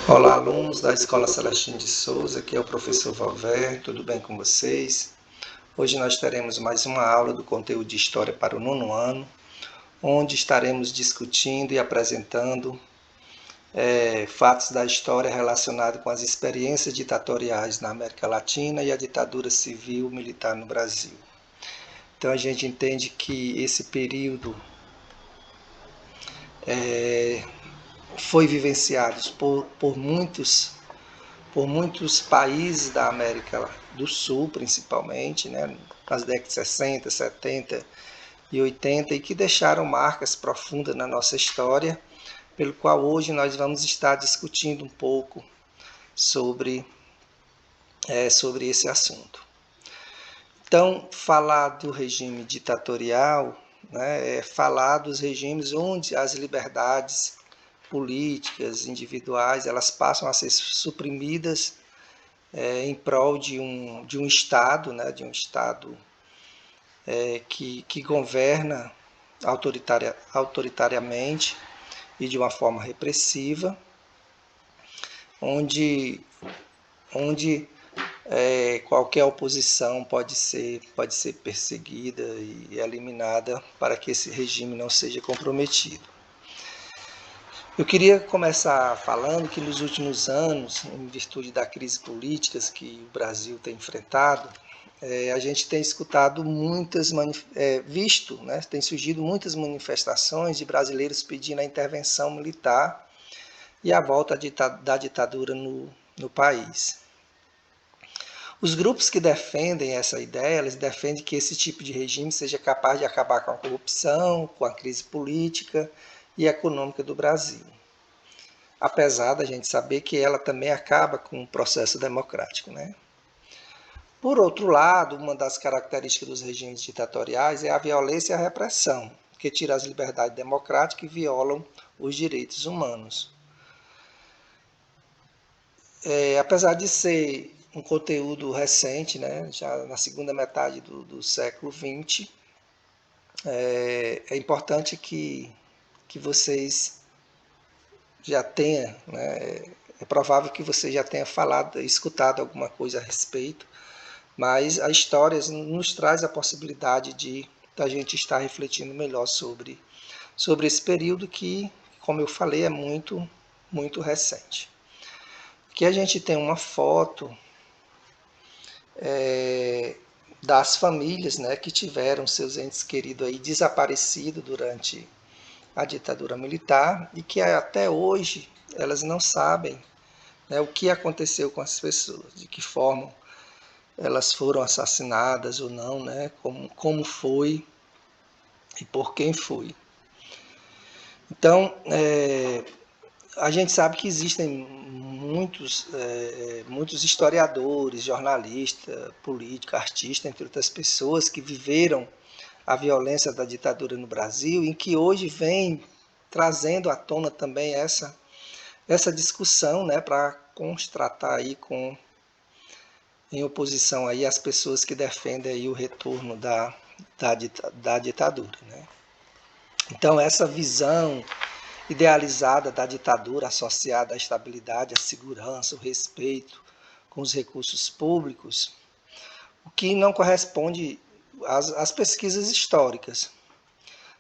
Olá, alunos da Escola Celestino de Souza, aqui é o professor Valver, tudo bem com vocês? Hoje nós teremos mais uma aula do conteúdo de História para o nono ano, onde estaremos discutindo e apresentando fatos da história relacionados com as experiências ditatoriais na América Latina e a ditadura civil-militar no Brasil. Então a gente entende que esse período foi vivenciado por muitos países da América do Sul, principalmente, né, nas décadas de 60, 70 e 80, e que deixaram marcas profundas na nossa história, pelo qual hoje nós vamos estar discutindo um pouco sobre esse assunto. Então, falar do regime ditatorial, né, é falar dos regimes onde as liberdades políticas, individuais, elas passam a ser suprimidas em prol de um Estado, né, de um Estado que governa autoritariamente e de uma forma repressiva, onde qualquer oposição pode ser perseguida e eliminada para que esse regime não seja comprometido. Eu queria começar falando que nos últimos anos, em virtude da crise política que o Brasil tem enfrentado, a gente tem escutado tem surgido muitas manifestações de brasileiros pedindo a intervenção militar e a volta da ditadura no país. Os grupos que defendem essa ideia, eles defendem que esse tipo de regime seja capaz de acabar com a corrupção, com a crise política e econômica do Brasil. Apesar da gente saber que ela também acaba com o processo democrático, né? Por outro lado, uma das características dos regimes ditatoriais é a violência e a repressão, que tira as liberdades democráticas e violam os direitos humanos. Apesar de ser um conteúdo recente, né, já na segunda metade do século XX, é importante que vocês já tenham, né, é provável que você já tenha escutado alguma coisa a respeito, mas a história nos traz a possibilidade de a gente estar refletindo melhor sobre esse período que, como eu falei, é muito recente. Aqui a gente tem uma foto das famílias, né, que tiveram seus entes queridos aí desaparecidos durante a ditadura militar e que até hoje elas não sabem, né, o que aconteceu com as pessoas, de que forma elas foram assassinadas ou não, né, como foi e por quem foi. Então, a gente sabe que existem muitos historiadores, jornalistas, políticos, artistas, entre outras pessoas, que viveram a violência da ditadura no Brasil e que hoje vem trazendo à tona também essa discussão, né, para contrastar aí em oposição aí às pessoas que defendem aí o retorno da ditadura, né? Então essa visão idealizada da ditadura associada à estabilidade, à segurança, ao respeito com os recursos públicos, o que não corresponde às pesquisas históricas,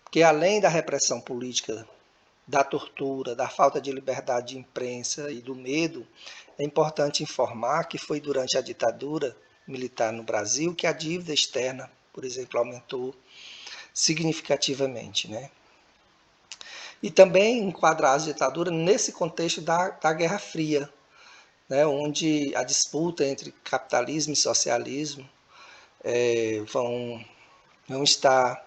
porque além da repressão política, da tortura, da falta de liberdade de imprensa e do medo, é importante informar que foi durante a ditadura militar no Brasil que a dívida externa, por exemplo, aumentou significativamente, né? E também enquadrar a ditadura nesse contexto da Guerra Fria, né, onde a disputa entre capitalismo e socialismo vão estar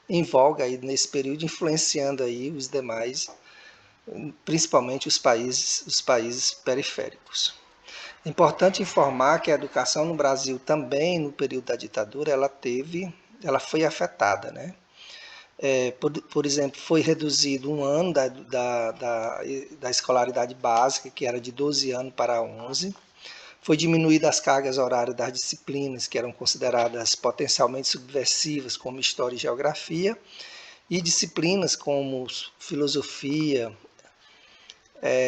em voga aí nesse período, influenciando aí os demais, principalmente os países periféricos. É importante informar que a educação no Brasil também, no período da ditadura, ela foi afetada, né? Por exemplo, foi reduzido um ano da escolaridade básica, que era de 12 anos para 11. Foi diminuída as cargas horárias das disciplinas, que eram consideradas potencialmente subversivas, como História e Geografia, e disciplinas como Filosofia,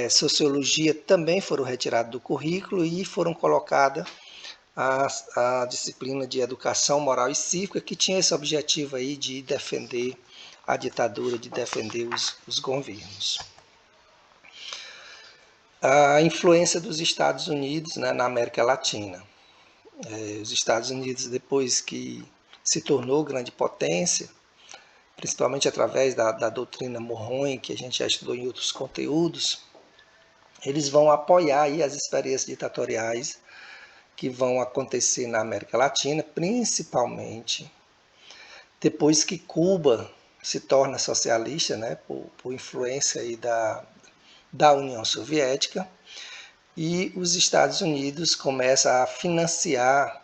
Sociologia também foram retirados do currículo e foram colocadas a disciplina de Educação Moral e Cívica, que tinha esse objetivo aí de defender a ditadura, de defender os governos. A influência dos Estados Unidos, né, na América Latina. Os Estados Unidos, depois que se tornou grande potência, principalmente através da doutrina Monroe, que a gente já estudou em outros conteúdos, eles vão apoiar aí as experiências ditatoriais que vão acontecer na América Latina, principalmente depois que Cuba se torna socialista, né, por influência aí da União Soviética, e os Estados Unidos começam a financiar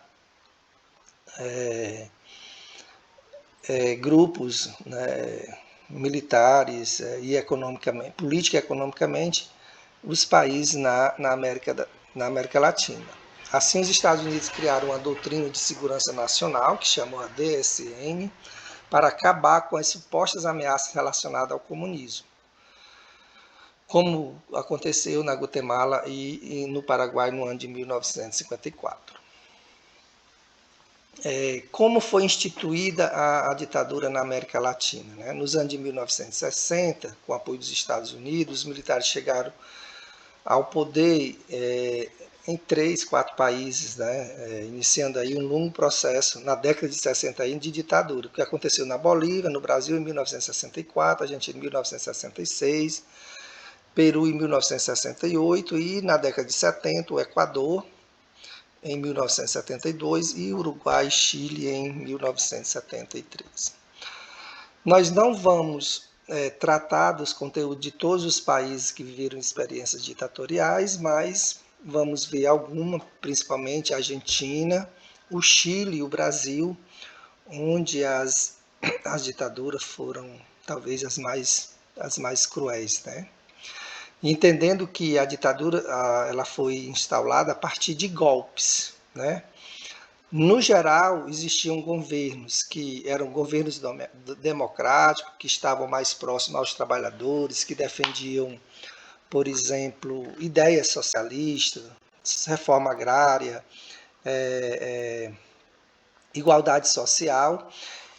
grupos, né, militares e política e economicamente, os países na América Latina. Assim, os Estados Unidos criaram uma doutrina de segurança nacional, que chamou a DSN, para acabar com as supostas ameaças relacionadas ao comunismo, como aconteceu na Guatemala e no Paraguai no ano de 1954. Como foi instituída a ditadura na América Latina, né? Nos anos de 1960, com o apoio dos Estados Unidos, os militares chegaram ao poder em 3, 4 países, né? Iniciando aí um longo processo na década de 60 aí, de ditadura, o que aconteceu na Bolívia, no Brasil em 1964, Argentina em 1966, Peru em 1968 e na década de 70 o Equador em 1972 e Uruguai e Chile em 1973. Nós não vamos tratar dos conteúdos de todos os países que viveram experiências ditatoriais, mas vamos ver alguma, principalmente a Argentina, o Chile e o Brasil, onde as ditaduras foram talvez as mais cruéis, né? Entendendo que a ditadura ela foi instaurada a partir de golpes, né? No geral, existiam governos que eram governos democráticos, que estavam mais próximos aos trabalhadores, que defendiam, por exemplo, ideias socialistas, reforma agrária, igualdade social,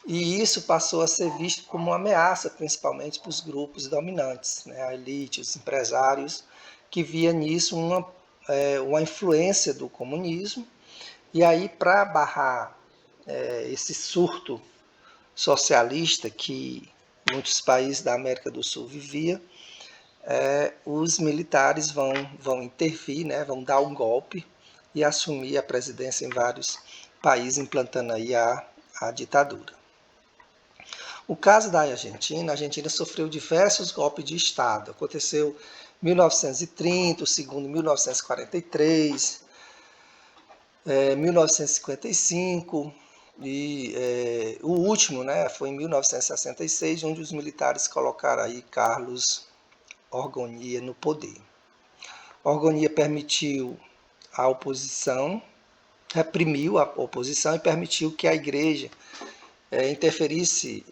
e isso passou a ser visto como uma ameaça, principalmente para os grupos dominantes, né? A elite, os empresários, que via nisso uma influência do comunismo. E aí, para barrar esse surto socialista que muitos países da América do Sul viviam, os militares vão intervir, né? Vão dar um golpe e assumir a presidência em vários países, implantando aí a ditadura. O caso da Argentina, a Argentina sofreu diversos golpes de Estado. Aconteceu em 1930, o segundo em 1943, 1955 e o último, né, foi em 1966, onde os militares colocaram aí Carlos Orgonia no poder. Orgonia permitiu a oposição, reprimiu a oposição e permitiu que a igreja interferisse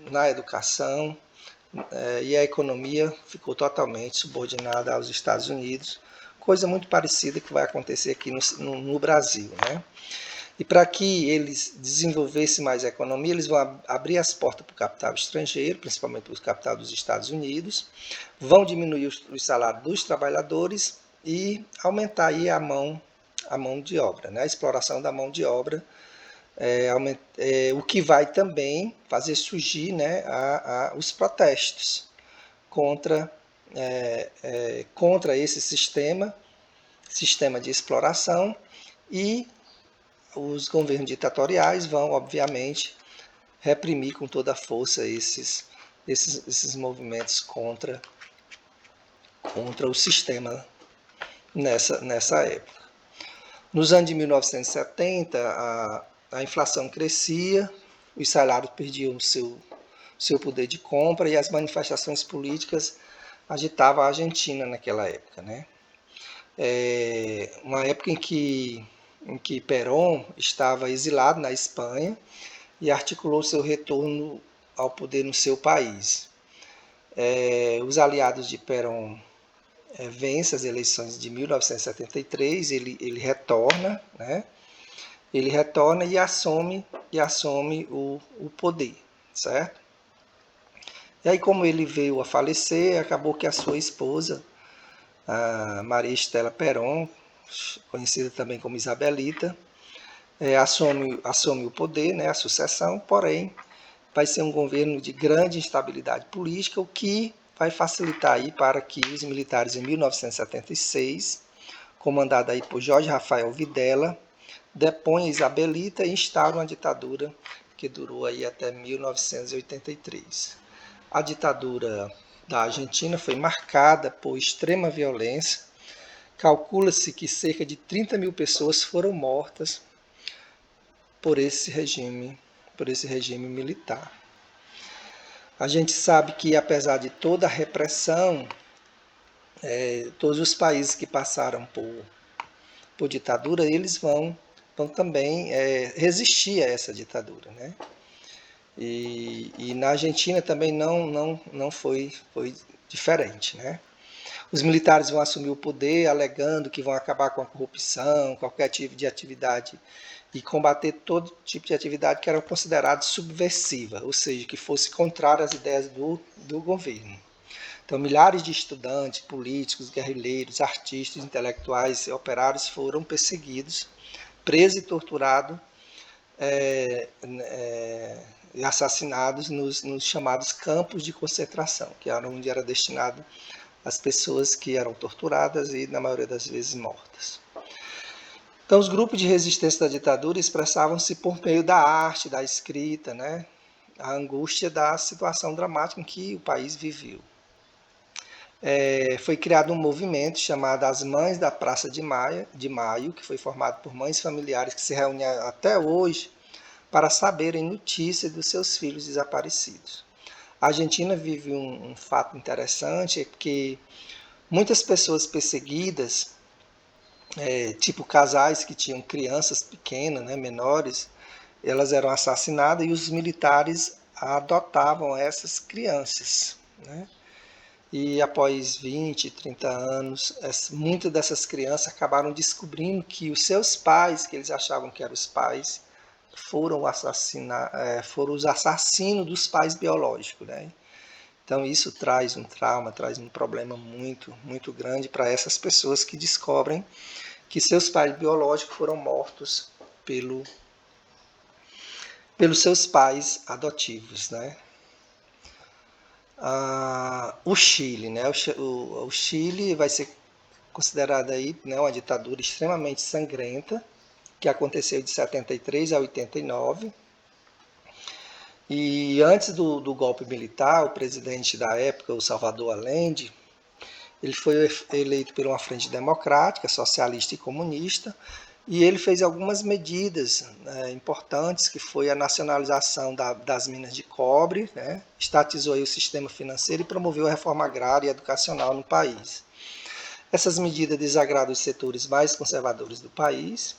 na educação e a economia ficou totalmente subordinada aos Estados Unidos, coisa muito parecida que vai acontecer aqui no Brasil, né? E para que eles desenvolvessem mais a economia, eles vão abrir as portas para o capital estrangeiro, principalmente para o capital dos Estados Unidos, vão diminuir os salários dos trabalhadores e aumentar aí a mão de obra, né? A exploração da mão de obra, o que vai também fazer surgir, né, os protestos contra esse sistema de exploração, e os governos ditatoriais vão, obviamente, reprimir com toda a força esses movimentos contra o sistema nessa época. Nos anos de 1970, a inflação crescia, os salários perdiam seu poder de compra e as manifestações políticas agitavam a Argentina naquela época, né? Uma época em que Perón estava exilado na Espanha e articulou seu retorno ao poder no seu país. Os aliados de Perón vencem as eleições de 1973, ele retorna, né? Ele retorna e assume o poder, certo? E aí, como ele veio a falecer, acabou que a sua esposa, a Maria Estela Perón, conhecida também como Isabelita, assume o poder, né, a sucessão, porém vai ser um governo de grande instabilidade política, o que vai facilitar aí para que os militares em 1976, comandado aí por Jorge Rafael Videla, depõem Isabelita e instauram a ditadura que durou aí até 1983. A ditadura da Argentina foi marcada por extrema violência. Calcula-se que cerca de 30 mil pessoas foram mortas por esse regime militar. A gente sabe que, apesar de toda a repressão, todos os países que passaram por ditadura, eles vão também resistir a essa ditadura, né? E na Argentina também não foi diferente, né? Os militares vão assumir o poder alegando que vão acabar com a corrupção, qualquer tipo de atividade, e combater todo tipo de atividade que era considerada subversiva, ou seja, que fosse contrária às ideias do governo. Então, milhares de estudantes, políticos, guerrilheiros, artistas, intelectuais e operários foram perseguidos, presos e torturados e assassinados nos chamados campos de concentração, que era onde era destinado as pessoas que eram torturadas e, na maioria das vezes, mortas. Então, os grupos de resistência da ditadura expressavam-se por meio da arte, da escrita, né? A angústia da situação dramática em que o país viveu. Foi criado um movimento chamado As Mães da Praça de Maio, que foi formado por mães familiares que se reúnem até hoje para saberem notícias dos seus filhos desaparecidos. A Argentina vive um fato interessante, é que muitas pessoas perseguidas, tipo casais que tinham crianças pequenas, né, menores, elas eram assassinadas e os militares adotavam essas crianças, né? E após 20, 30 anos, muitas dessas crianças acabaram descobrindo que os seus pais, que eles achavam que eram os pais, foram os assassinos dos pais biológicos, né? Então isso traz um trauma, traz um problema muito grande para essas pessoas que descobrem que seus pais biológicos foram mortos pelos seus pais adotivos, né? O Chile, né? O Chile vai ser considerado aí, né, uma ditadura extremamente sangrenta, que aconteceu de 73 a 89. E antes do golpe militar, o presidente da época, o Salvador Allende, ele foi eleito por uma frente democrática, socialista e comunista, e ele fez algumas medidas, né, importantes, que foi a nacionalização das minas de cobre, né, estatizou aí o sistema financeiro e promoveu a reforma agrária e educacional no país. Essas medidas desagradam os setores mais conservadores do país,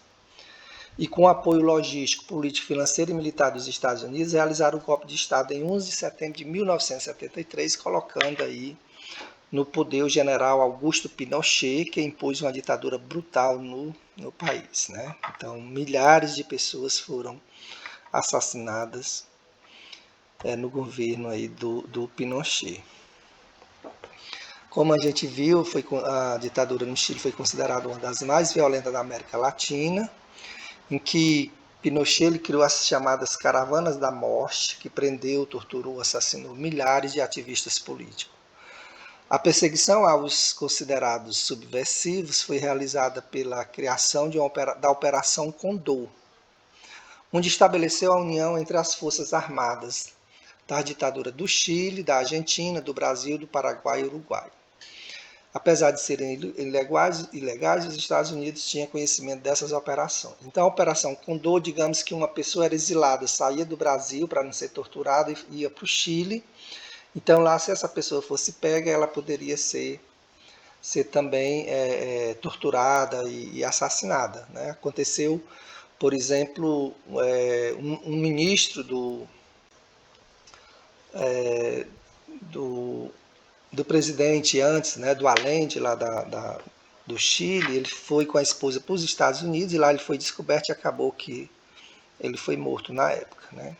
e com apoio logístico, político, financeiro e militar dos Estados Unidos, realizaram o golpe de Estado em 11 de setembro de 1973, colocando aí no poder o general Augusto Pinochet, que impôs uma ditadura brutal no país, né? Então, milhares de pessoas foram assassinadas no governo aí do Pinochet. Como a gente viu, a ditadura no Chile foi considerada uma das mais violentas da América Latina, em que Pinochet ele criou as chamadas caravanas da morte, que prendeu, torturou, assassinou milhares de ativistas políticos. A perseguição aos considerados subversivos foi realizada pela criação da Operação Condor, onde estabeleceu a união entre as forças armadas da ditadura do Chile, da Argentina, do Brasil, do Paraguai e Uruguai. Apesar de serem ilegais, os Estados Unidos tinham conhecimento dessas operações. Então, a Operação Condor, digamos que uma pessoa era exilada, saía do Brasil para não ser torturada e ia para o Chile. Então, lá, se essa pessoa fosse pega, ela poderia ser também torturada e assassinada, né? Aconteceu, por exemplo, um ministro do do presidente antes, né, do Allende, lá do Chile. Ele foi com a esposa para os Estados Unidos e lá ele foi descoberto e acabou que ele foi morto na época, né?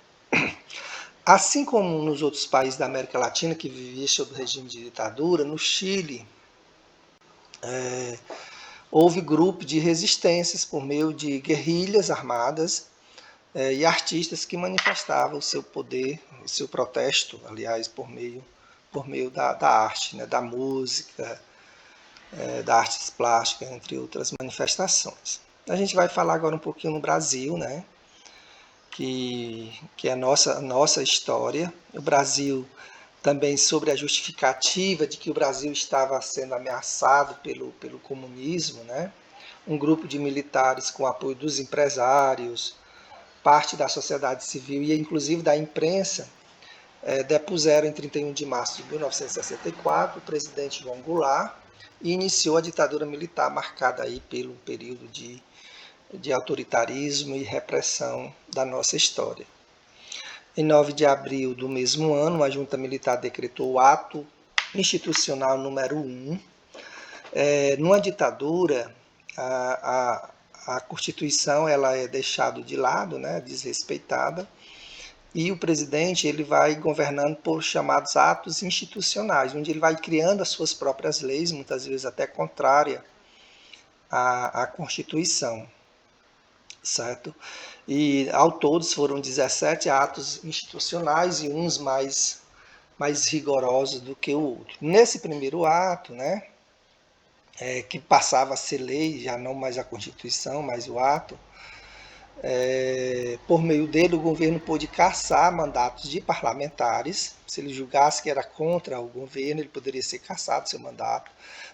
Assim como nos outros países da América Latina que viviam sob regime de ditadura, no Chile houve grupo de resistências por meio de guerrilhas armadas e artistas que manifestavam o seu poder, o seu protesto, aliás, por meio da arte, né, da música, da artes plásticas, entre outras manifestações. A gente vai falar agora um pouquinho no Brasil, né, que é a nossa história. O Brasil também sobre a justificativa de que o Brasil estava sendo ameaçado pelo comunismo, né? Um grupo de militares com apoio dos empresários, parte da sociedade civil e inclusive da imprensa, depuseram em 31 de março de 1964 o presidente João Goulart e iniciou a ditadura militar marcada aí pelo período de autoritarismo e repressão da nossa história. Em 9 de abril do mesmo ano, a junta militar decretou o ato institucional número 1. Numa ditadura, a Constituição ela é deixada de lado, né, desrespeitada, e o presidente ele vai governando por chamados atos institucionais, onde ele vai criando as suas próprias leis, muitas vezes até contrária à Constituição, certo? E ao todos foram 17 atos institucionais e uns mais rigorosos do que o outro. Nesse primeiro ato, né, que passava a ser lei, já não mais a Constituição, mas o ato, por meio dele o governo pôde cassar mandatos de parlamentares. Se ele julgasse que era contra o governo, ele poderia ser cassado seu mandato,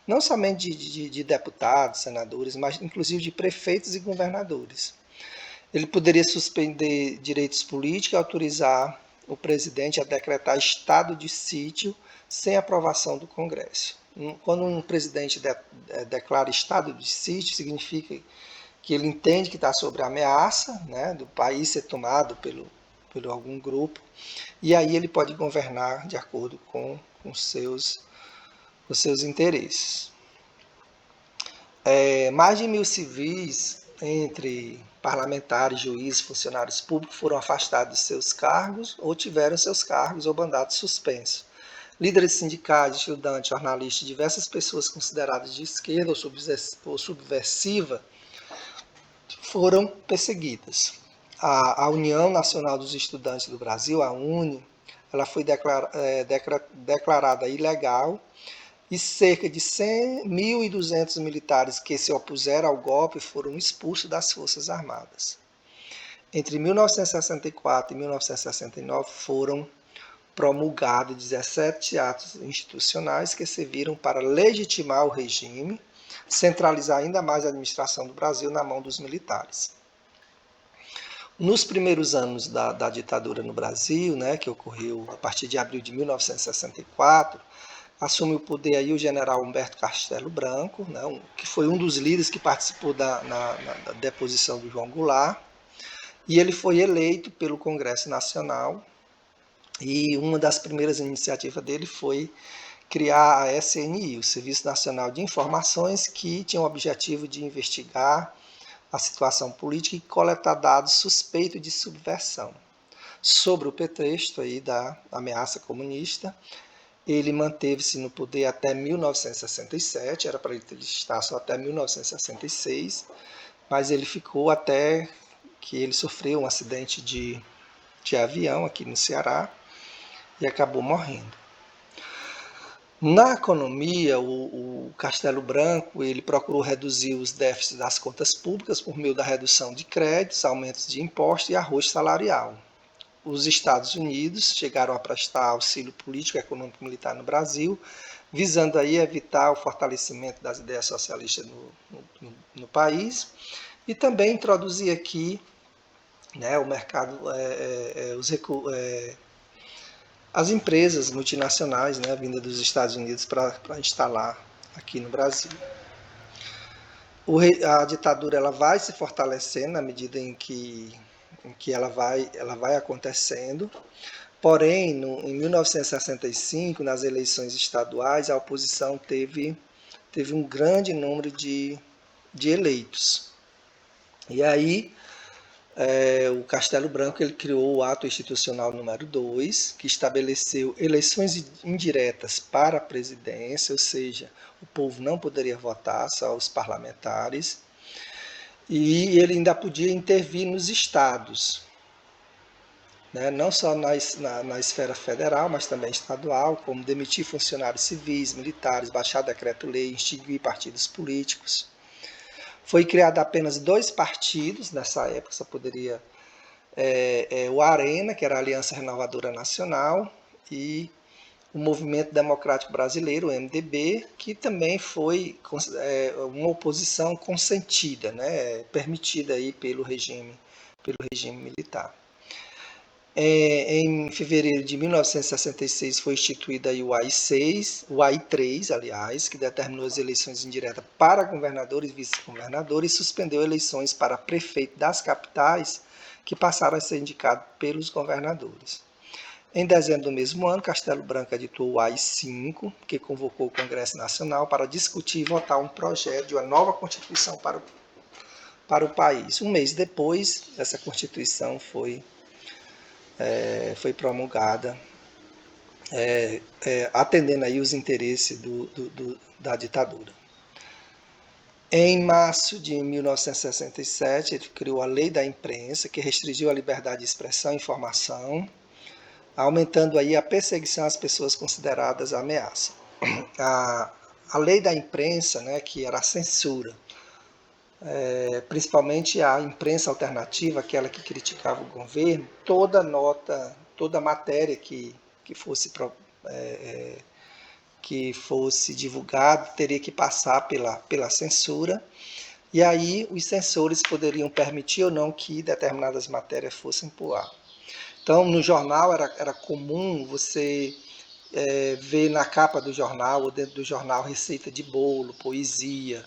não somente de deputados, senadores, mas inclusive de prefeitos e governadores. Ele poderia suspender direitos políticos e autorizar o presidente a decretar estado de sítio sem aprovação do Congresso. Quando um presidente declara estado de sítio, significa que ele entende que está sob ameaça, né, do país ser tomado pelo algum grupo, e aí ele pode governar de acordo com os seus interesses. Mais de 1.000 civis, entre parlamentares, juízes, funcionários públicos, foram afastados de seus cargos ou tiveram seus cargos ou mandatos suspensos. Líderes sindicais, estudantes, jornalistas, diversas pessoas consideradas de esquerda ou subversiva foram perseguidas. A União Nacional dos Estudantes do Brasil, a UNE, ela foi declarada ilegal e cerca de 1.200 militares que se opuseram ao golpe foram expulsos das Forças Armadas. Entre 1964 e 1969 foram promulgados 17 atos institucionais que serviram para legitimar o regime, centralizar ainda mais a administração do Brasil na mão dos militares. Nos primeiros anos da ditadura no Brasil, né, que ocorreu a partir de abril de 1964, assume o poder aí o general Humberto Castelo Branco, né, que foi um dos líderes que participou da deposição do João Goulart, e ele foi eleito pelo Congresso Nacional, e uma das primeiras iniciativas dele foi criar a SNI, o Serviço Nacional de Informações, que tinha o objetivo de investigar a situação política e coletar dados suspeitos de subversão. Sobre o pretexto aí da ameaça comunista, ele manteve-se no poder até 1967, era para ele estar só até 1966, mas ele ficou até que ele sofreu um acidente de avião aqui no Ceará e acabou morrendo. Na economia, o Castelo Branco ele procurou reduzir os déficits das contas públicas por meio da redução de créditos, aumentos de impostos e arroz salarial. Os Estados Unidos chegaram a prestar auxílio político, econômico e militar no Brasil, visando aí evitar o fortalecimento das ideias socialistas no país e também introduzir aqui, né, o mercado, as empresas multinacionais, né, vindas dos Estados Unidos para instalar aqui no Brasil. A ditadura ela vai se fortalecendo na medida em que ela vai acontecendo. Porém, em 1965, nas eleições estaduais, a oposição teve um grande número de eleitos. E aí, o Castelo Branco ele criou o Ato Institucional número 2, que estabeleceu eleições indiretas para a presidência, ou seja, o povo não poderia votar, só os parlamentares. E ele ainda podia intervir nos estados, né? Não só na esfera federal, mas também estadual, como demitir funcionários civis, militares, baixar decreto-lei, instituir partidos políticos. Foi criado apenas 2 partidos nessa época, só poderia o ARENA, que era a Aliança Renovadora Nacional, e o Movimento Democrático Brasileiro, o MDB, que também foi uma oposição consentida, né, permitida aí pelo regime militar. Em fevereiro de 1966 foi instituída aí o AI3, aliás, que determinou as eleições indiretas para governadores e vice-governadores e suspendeu eleições para prefeito das capitais, que passaram a ser indicados pelos governadores. Em dezembro do mesmo ano, Castelo Branco editou o AI-5, que convocou o Congresso Nacional para discutir e votar um projeto de uma nova Constituição para o país. Um mês depois, essa Constituição foi promulgada, atendendo aí os interesses da ditadura. Em março de 1967, ele criou a Lei da Imprensa, que restringiu a liberdade de expressão e informação, aumentando aí a perseguição às pessoas consideradas ameaça. A Lei da Imprensa, né, que era a censura, principalmente a imprensa alternativa, aquela que criticava o governo, toda nota, toda matéria que fosse divulgado teria que passar pela censura, e aí os censores poderiam permitir ou não que determinadas matérias fossem pro ar. Então, no jornal era comum você ver na capa do jornal ou dentro do jornal receita de bolo, poesia,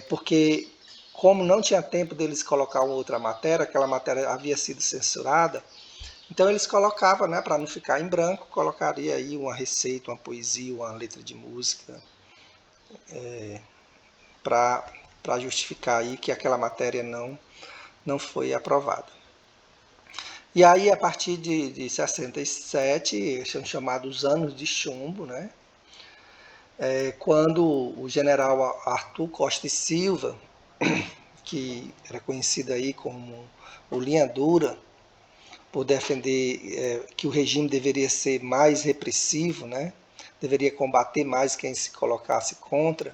porque como não tinha tempo deles colocar uma outra matéria, aquela matéria havia sido censurada, então eles colocavam, né, para não ficar em branco, colocaria aí uma receita, uma poesia, uma letra de música, para justificar aí que aquela matéria não foi aprovada. E aí, a partir de 67, são chamados anos de chumbo, né? Quando o general Arthur Costa e Silva, que era conhecido aí como o Linha Dura, por defender que o regime deveria ser mais repressivo, né? Deveria combater mais quem se colocasse contra.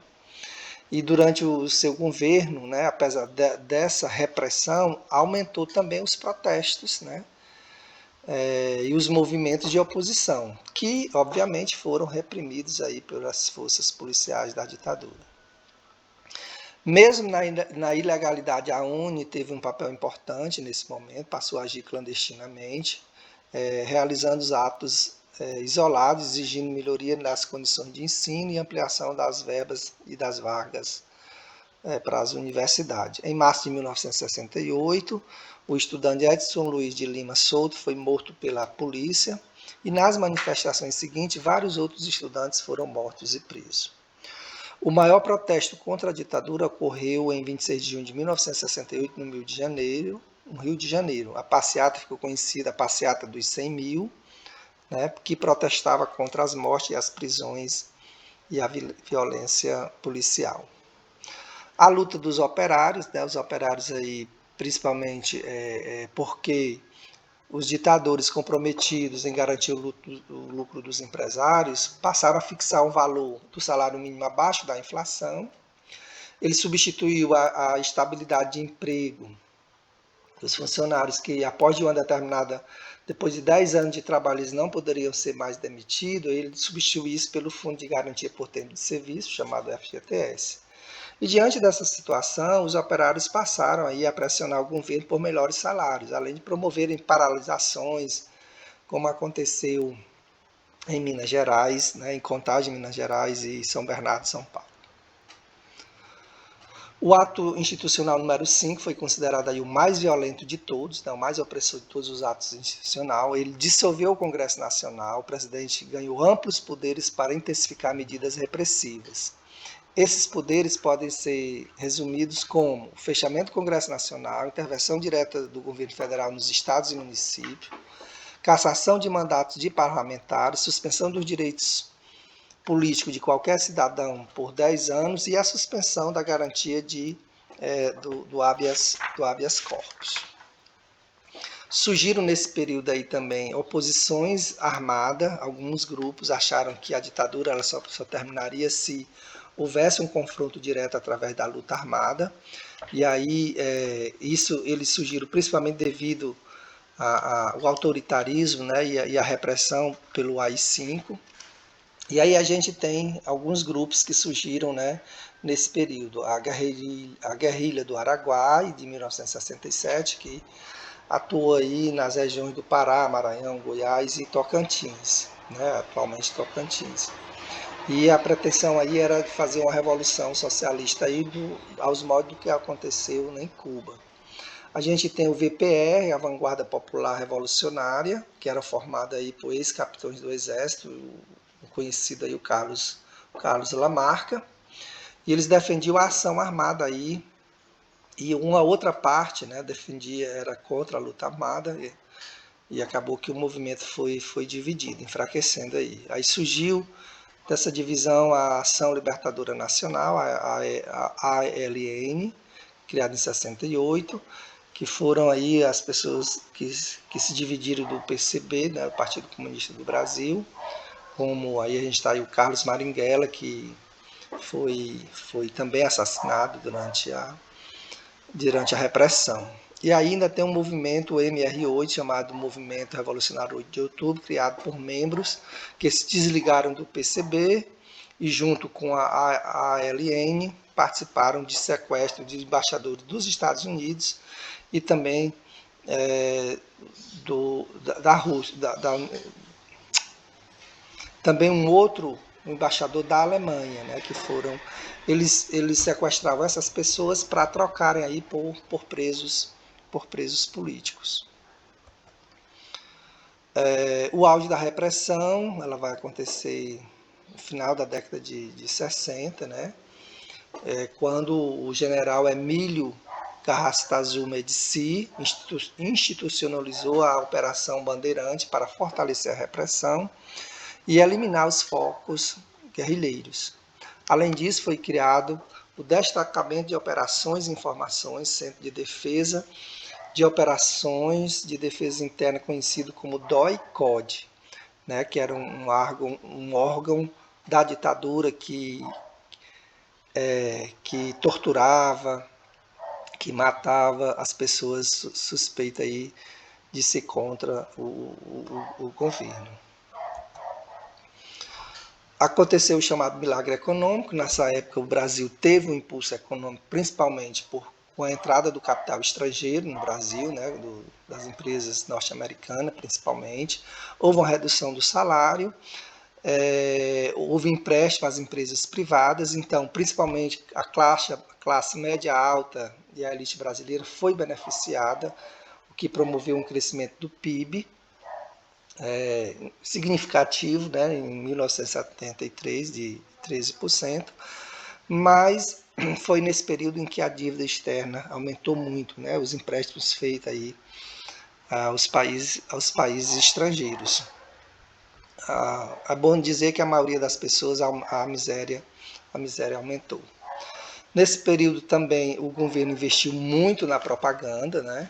E durante o seu governo, né, apesar dessa repressão, aumentou também os protestos, né? E os movimentos de oposição, que obviamente foram reprimidos aí pelas forças policiais da ditadura. Mesmo na ilegalidade, a ONU teve um papel importante nesse momento, passou a agir clandestinamente, realizando os atos isolados, exigindo melhoria nas condições de ensino e ampliação das verbas e das vagas para as universidades. Em março de 1968, o estudante Edson Luiz de Lima Souto foi morto pela polícia e nas manifestações seguintes, vários outros estudantes foram mortos e presos. O maior protesto contra a ditadura ocorreu em 26 de junho de 1968, no Rio de Janeiro. A passeata ficou conhecida, a passeata dos 100 mil, né, que protestava contra as mortes e as prisões e a violência policial. A luta dos operários, né, os operários aí, principalmente porque os ditadores comprometidos em garantir o lucro dos empresários passaram a fixar um valor do salário mínimo abaixo da inflação. Ele substituiu a estabilidade de emprego dos funcionários que, depois de 10 anos de trabalho, eles não poderiam ser mais demitidos. Ele substituiu isso pelo Fundo de Garantia por Tempo de Serviço, chamado FGTS. E diante dessa situação, os operários passaram aí a pressionar o governo por melhores salários, além de promoverem paralisações, como aconteceu em Minas Gerais, né, em Contagem, Minas Gerais e São Bernardo, São Paulo. O ato institucional número 5 foi considerado aí o mais violento de todos, né, o mais opressor de todos os atos institucionais. Ele dissolveu o Congresso Nacional, o presidente ganhou amplos poderes para intensificar medidas repressivas. Esses poderes podem ser resumidos como o fechamento do Congresso Nacional, intervenção direta do governo federal nos estados e municípios, cassação de mandatos de parlamentares, suspensão dos direitos político de qualquer cidadão por 10 anos e a suspensão da garantia do habeas corpus. Surgiram nesse período aí também oposições armadas, alguns grupos acharam que a ditadura ela só terminaria se houvesse um confronto direto através da luta armada, e aí eles surgiram principalmente devido ao autoritarismo, né, e a repressão pelo AI-5. E aí a gente tem alguns grupos que surgiram, né, nesse período. A guerrilha do Araguaia, de 1967, que atuou aí nas regiões do Pará, Maranhão, Goiás e Tocantins, né, atualmente Tocantins. E a pretensão aí era fazer uma revolução socialista aí aos modos do que aconteceu em Cuba. A gente tem o VPR, a Vanguarda Popular Revolucionária, que era formada aí por ex-capitães do Exército, o conhecido aí o Carlos Lamarca, e eles defendiam a ação armada aí, e uma outra parte, né, era contra a luta armada, e acabou que o movimento foi dividido, enfraquecendo aí. Aí surgiu dessa divisão a Ação Libertadora Nacional, a ALN, criada em 68, que foram aí as pessoas que se dividiram do PCB, né, o Partido Comunista do Brasil, como aí a gente está aí o Carlos Marighella, que foi também assassinado durante a repressão. E ainda tem um movimento, o MR8, chamado Movimento Revolucionário 8 de Outubro, criado por membros que se desligaram do PCB e, junto com a ALN, participaram de sequestro de embaixadores dos Estados Unidos e também da Rússia, também um outro embaixador da Alemanha, né, que eles sequestravam essas pessoas para trocarem aí por presos políticos. O auge da repressão, ela vai acontecer no final da década de 60, né, quando o general Emílio Garrastazu Medici institucionalizou a Operação Bandeirante para fortalecer a repressão e eliminar os focos guerrilheiros. Além disso, foi criado o Destacamento de Operações e Informações, Centro de Defesa de Operações de Defesa Interna, conhecido como DOI-CODE, né, que era um órgão da ditadura que torturava, que matava as pessoas suspeitas aí de ser contra o governo. Aconteceu o chamado milagre econômico. Nessa época, o Brasil teve um impulso econômico, principalmente com a entrada do capital estrangeiro no Brasil, né, das empresas norte-americanas, principalmente. Houve uma redução do salário, houve empréstimo às empresas privadas, então, principalmente a classe média alta e a elite brasileira foi beneficiada, o que promoveu um crescimento do PIB, significativo, né, em 1973 de 13%, mas foi nesse período em que a dívida externa aumentou muito, né, os empréstimos feitos aí aos países estrangeiros. É bom dizer que a maioria das pessoas a miséria aumentou. Nesse período também o governo investiu muito na propaganda, né?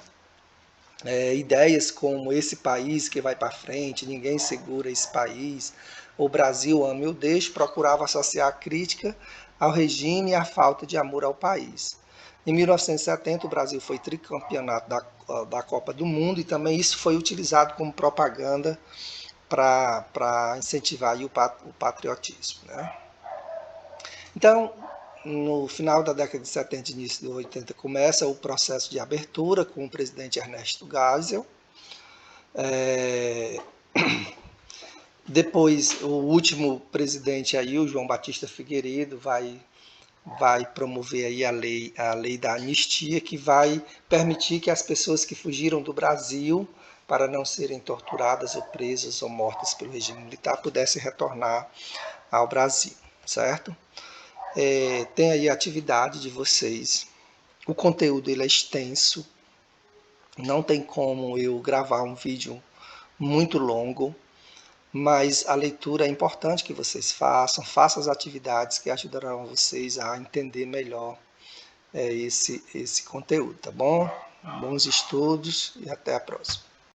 Ideias como esse país que vai para frente, ninguém segura esse país, o Brasil ama eu deixo, procurava associar a crítica ao regime e a falta de amor ao país. Em 1970 o Brasil foi tricampeonato da Copa do Mundo e também isso foi utilizado como propaganda para incentivar aí o patriotismo, né? Então, no final da década de 70 e início de 80, começa o processo de abertura com o presidente Ernesto Geisel. Depois, o último presidente aí, o João Batista Figueiredo, vai vai promover aí a lei da anistia, que vai permitir que as pessoas que fugiram do Brasil para não serem torturadas ou presas ou mortas pelo regime militar pudessem retornar ao Brasil, certo? Tem aí a atividade de vocês. O conteúdo ele é extenso, não tem como eu gravar um vídeo muito longo, mas a leitura é importante que vocês façam as atividades que ajudarão vocês a entender melhor esse conteúdo, tá bom? Bons estudos e até a próxima.